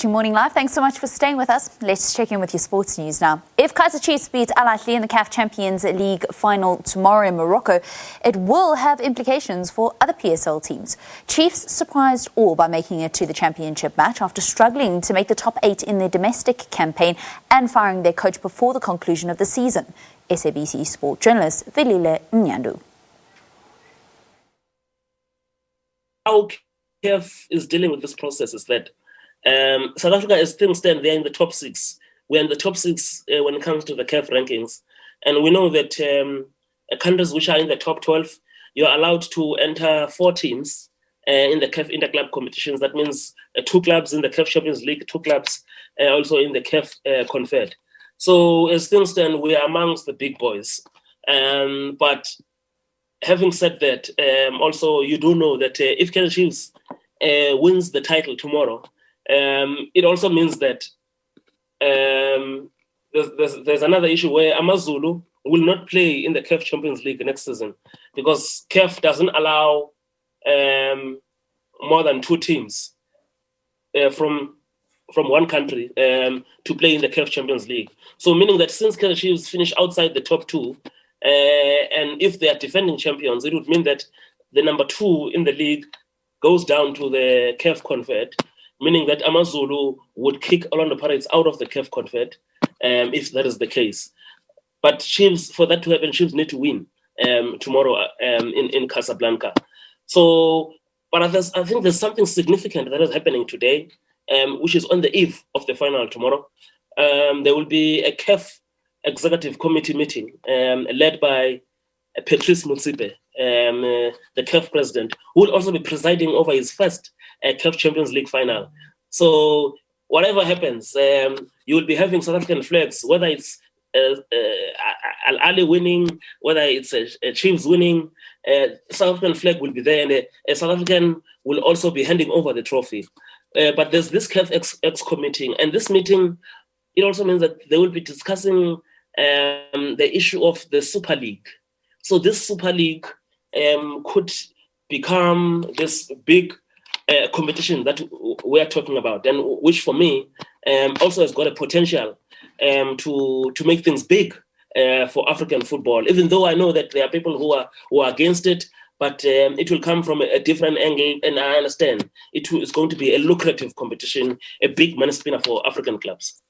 Morning Live. Thanks so much for staying with us. Let's check in with your sports news now. If Kaizer Chiefs beat Ahly in the CAF Champions League final tomorrow in Morocco, it will have implications for other PSL teams. Chiefs surprised all by making it to the championship match after struggling to make the top 8 in their domestic campaign and firing their coach before the conclusion of the season. SABC sport journalist Velile Mnyandu. How CAF is dealing with this process is that South Africa, as things stand, they're in the top 6. We're in the top 6 when it comes to the CAF rankings. And we know that countries which are in the top 12, you're allowed to enter 4 teams in the CAF interclub competitions. That means 2 clubs in the CAF Champions League, 2 clubs also in the CAF Confed. So as things stand, we are amongst the big boys. But having said that, also you do know that if Kaizer Chiefs wins the title tomorrow, it also means that there's another issue where AmaZulu will not play in the CAF Champions League next season because CAF doesn't allow more than 2 teams from one country to play in the CAF Champions League. So meaning that since Kaizer Chiefs finish outside the top 2, and if they are defending champions, it would mean that the number 2 in the league goes down to the CAF Confed, meaning that AmaZulu would kick Orlando Pirates out of the CAF Confed if that is the case. But Chiefs, for that to happen, Chiefs need to win tomorrow in Casablanca. So, but I think there's something significant that is happening today, which is on the eve of the final tomorrow. There will be a CAF executive committee meeting led by Patrice Motsepe, the CAF president, who will also be presiding over his first CAF Champions League final. So whatever happens, you will be having South African flags, whether it's Ahly winning, whether it's Chiefs winning, South African flag will be there, and a South African will also be handing over the trophy. But there's this CAF X committee, and this meeting, it also means that they will be discussing the issue of the Super League. So this Super League could become this big competition that we are talking about, and which for me also has got a potential to make things big for African football. Even though I know that there are people who are against it, but it will come from a different angle, and I understand it is going to be a lucrative competition, a big money spinner for African clubs.